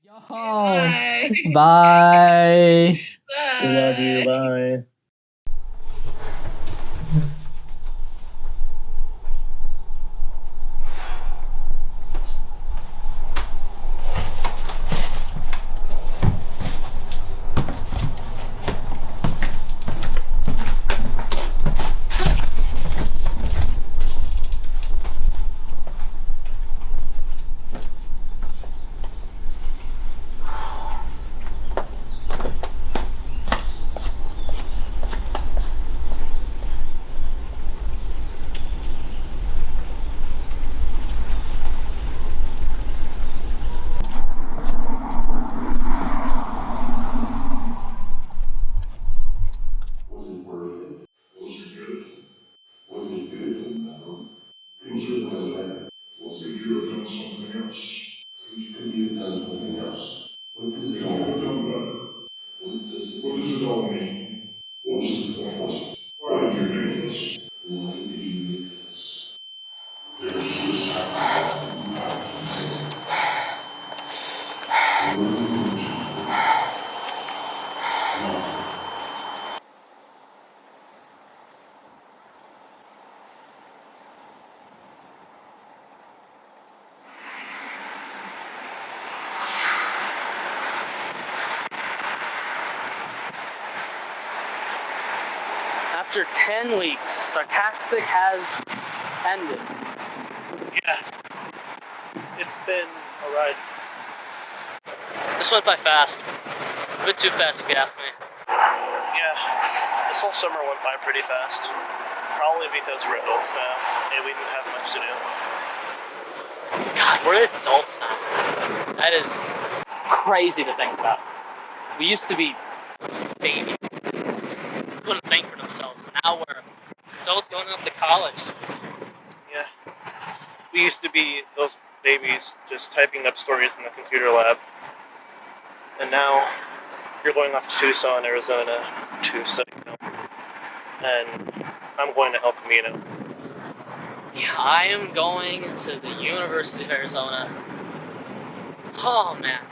Oh, Bye. bye. We love you. Bye. Bye. Was it worth it? Was it good? Was it good? No. Could you have done better? Could you have done something else? Could you have done something else? What does it all mean? What does it all mean? What was the point? Why did you make this? Why did you make this? They're just a sacrifice that you have to make. What are you going to do? Nothing. After 10 weeks, SarCastic has ended. Yeah. It's been a ride. This went by fast. A bit too fast if you ask me. Yeah. This whole summer went by pretty fast. Probably because we're adults now and we didn't have much to do. God, we're adults now. That is crazy to think about. We used to be babies. Couldn't think for themselves. Now we're adults going off to college. Yeah. We used to be those babies just typing up stories in the computer lab. And now you're going off to Tucson, Arizona to study film. And I'm going to El Camino. Yeah, I am going to the University of Arizona. Oh man.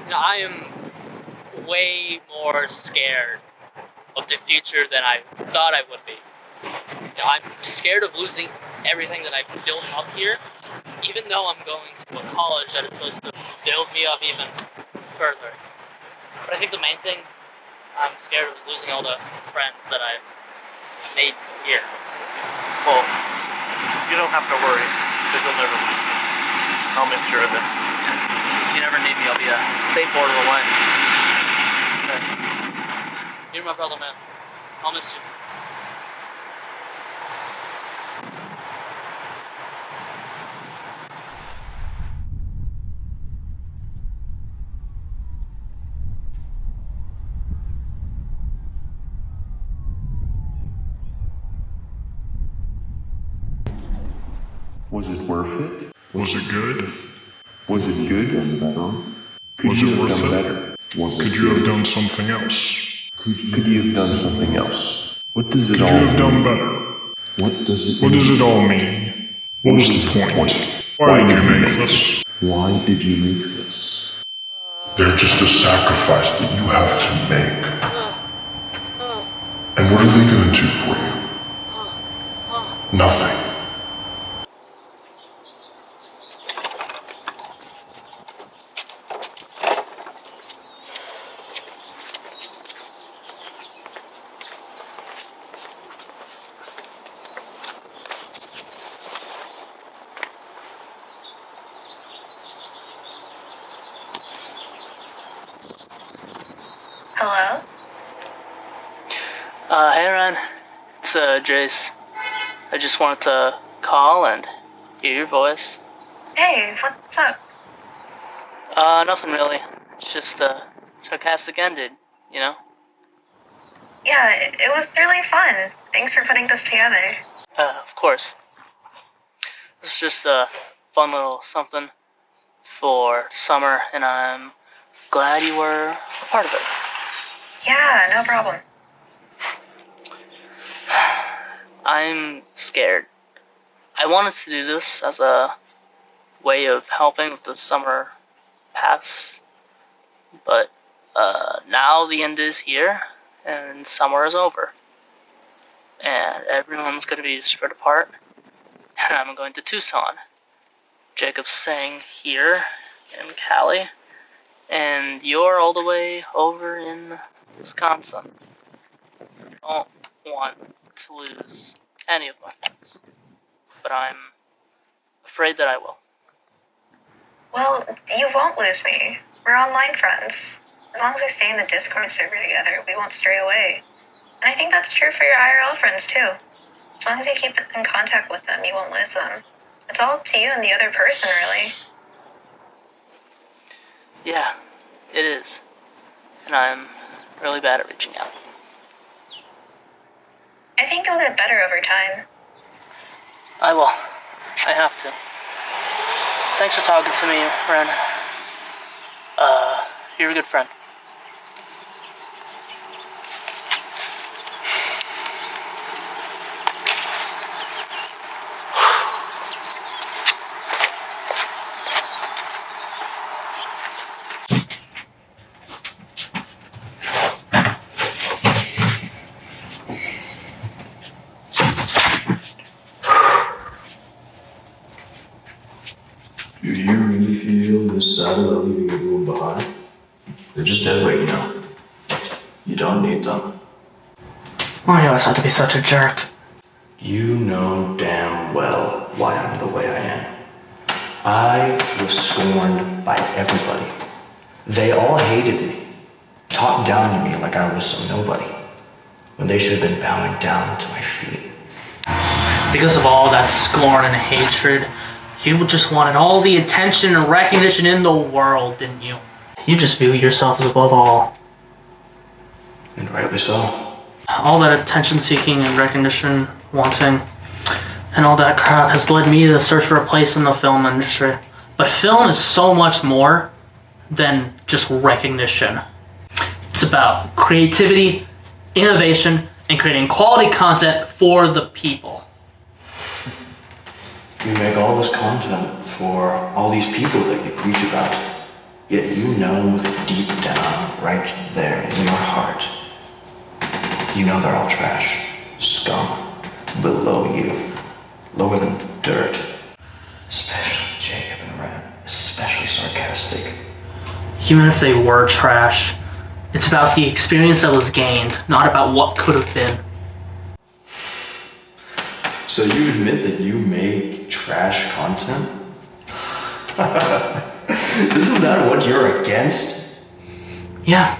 You know, I am way more scared of the future than I thought I would be. You know, I'm scared of losing everything that I've built up here, even though I'm going to a college that is supposed to build me up even further. But I think the main thing I'm scared of is losing all the friends that I've made here. Well, you don't have to worry, because you'll never lose me. I'll make sure of it. If you never need me, I'll be a safe border away. Okay. You're my brother, man. I'll miss you. Was it worth it? Was it good? Was it good? Was it worth it? Better? Could you have done something else? Could you have done something else? What does it Could all you have done mean? better? What does What does it all mean? What was the point? Why did you make this? Why did you make this? They're just a sacrifice that you have to make. And what are they gonna do for you? Nothing. Hello? Hey Ren, it's Jace. I just wanted to call and hear your voice. Hey, what's up? Nothing really. It's just SarCastic ended, you know? Yeah, it was really fun. Thanks for putting this together. Of course. This was just a fun little something for summer, and I'm glad you were a part of it. Yeah, no problem. I'm scared. I wanted to do this as a way of helping with the summer pass. But now the end is here, and summer is over. And everyone's going to be spread apart. And I'm going to Tucson. Jacob's staying here in Cali. And you're all the way over in Wisconsin. I don't want to lose any of my friends. But I'm afraid that I will. Well, you won't lose me. We're online friends. As long as we stay in the Discord server together, we won't stray away. And I think that's true for your IRL friends, too. As long as you keep in contact with them, you won't lose them. It's all up to you and the other person, really. Yeah, it is. And I'm really bad at reaching out. I think you'll get better over time. I will. I have to. Thanks for talking to me, Ren. You're a good friend. Do you really feel this sad about leaving everyone behind? They're just dead weight, you know. You don't need them. Why do you always have to be such a jerk? You know damn well why I'm the way I am. I was scorned by everybody. They all hated me, talked down to me like I was some nobody, when they should have been bowing down to my feet. Because of all that scorn and hatred, you just wanted all the attention and recognition in the world, didn't you? You just view yourself as above all. And rightly so. All that attention seeking and recognition wanting and all that crap has led me to search for a place in the film industry. But film is so much more than just recognition. It's about creativity, innovation, and creating quality content for the people. You make all this content for all these people that you preach about, yet you know that deep down, right there in your heart, you know they're all trash, scum, below you, lower than dirt. Especially Jacob and Ren, especially SarCastic. Even if they were trash, it's about the experience that was gained, not about what could have been. So you admit that you make trash content? Isn't that what you're against? Yeah,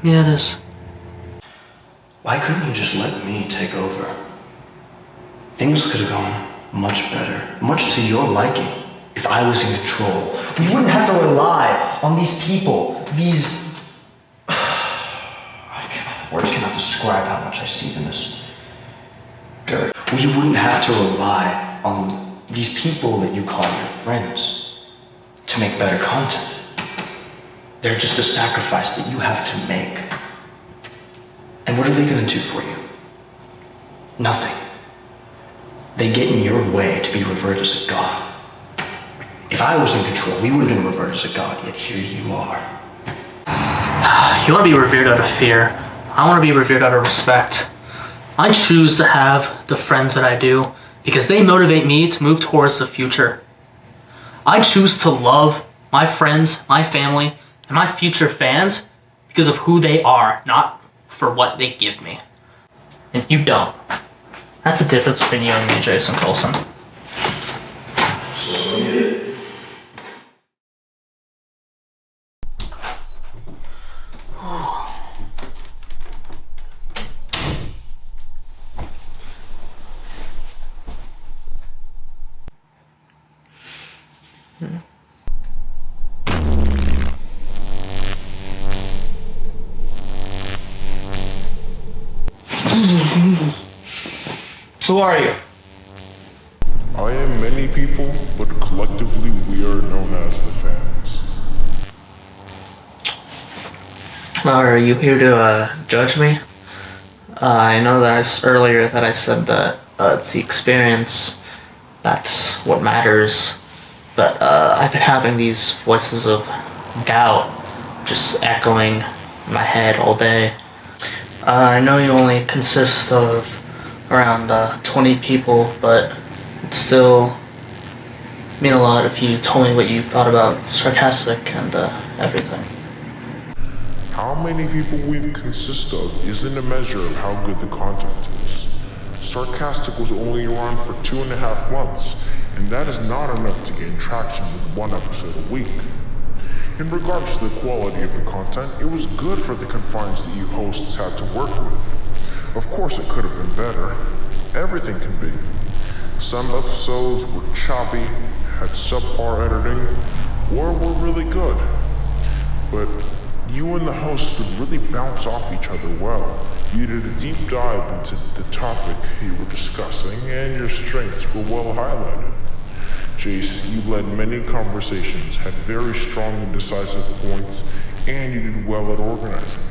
it is. Why couldn't you just let me take over? Things could have gone much better, much to your liking, if I was in control. We wouldn't have to rely on these people, these... Words cannot describe how much I see in this dirt. We wouldn't have to rely on these people that you call your friends to make better content. They're just a sacrifice that you have to make. And what are they going to do for you? Nothing. They get in your way to be revered as a god. If I was in control, we would have been revered as a god, yet here you are. You want to be revered out of fear. I want to be revered out of respect. I choose to have the friends that I do because they motivate me to move towards the future. I choose to love my friends, my family, and my future fans because of who they are, not for what they give me. And you don't. That's the difference between you and me, Jason Colson. So be it. Who are you? I am many people, but collectively we are known as the fans. Are you here to judge me? I know that earlier that I said that it's the experience that's what matters, but I've been having these voices of gout just echoing in my head all day. I know you only consist of around 20 people, but it'd still mean a lot if you told me what you thought about SarCastic and everything. How many people we consist of isn't a measure of how good the content is. SarCastic was only around for 2.5 months, and that is not enough to gain traction with one episode a week. In regards to the quality of the content, it was good for the confines that you hosts had to work with. Of course it could have been better. Everything can be. Some episodes were choppy, had subpar editing, or were really good. But you and the host would really bounce off each other well. You did a deep dive into the topic you were discussing, and your strengths were well highlighted. Jace, you led many conversations, had very strong and decisive points, and you did well at organizing.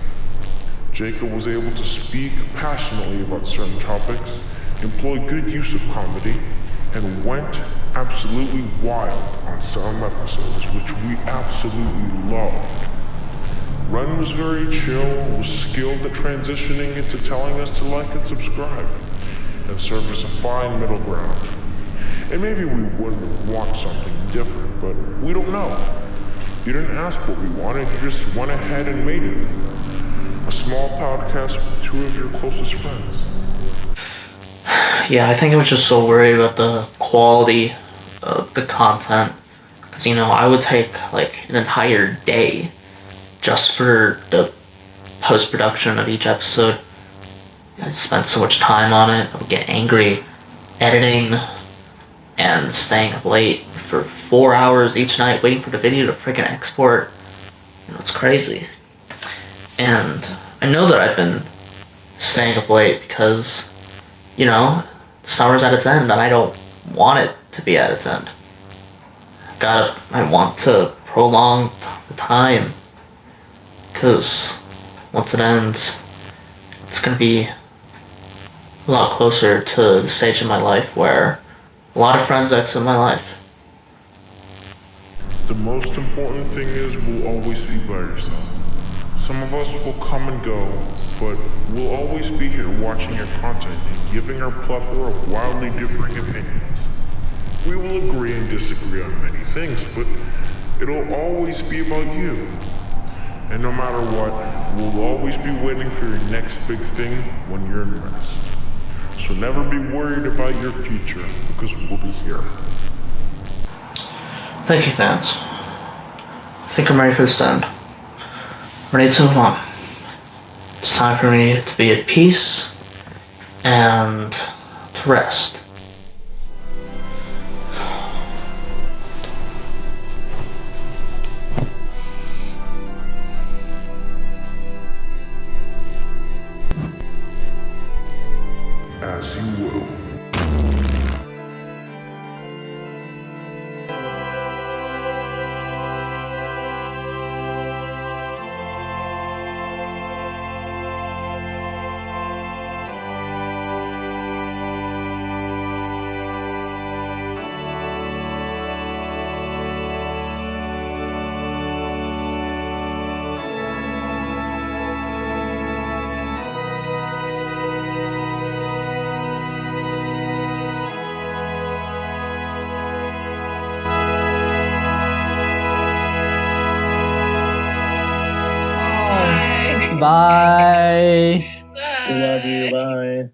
Jacob was able to speak passionately about certain topics, employ good use of comedy, and went absolutely wild on some episodes, which we absolutely loved. Ren was very chill, was skilled at transitioning into telling us to like and subscribe, and served as a fine middle ground. And maybe we wouldn't want something different, but we don't know. You didn't ask what we wanted, you just went ahead and made it. A small podcast with two of your closest friends. Yeah, I think I was just so worried about the quality of the content. Because, I would take like an entire day just for the post-production of each episode. I spent so much time on it. I would get angry editing and staying up late for 4 hours each night waiting for the video to freaking export. It's crazy. And I know that I've been staying up late because, summer's at its end and I don't want it to be at its end. I want to prolong the time, because once it ends, it's gonna be a lot closer to the stage in my life where a lot of friends exit my life. The most important thing is we'll always be by yourself. Some of us will come and go, but we'll always be here watching your content and giving our plethora of wildly differing opinions. We will agree and disagree on many things, but it'll always be about you. And no matter what, we'll always be waiting for your next big thing when you're in rest. So never be worried about your future, because we'll be here. Thank you, fans. I think I'm ready for this to end. I'm ready to move on. It's time for me to be at peace and to rest. As you will. Bye. We love you, bye.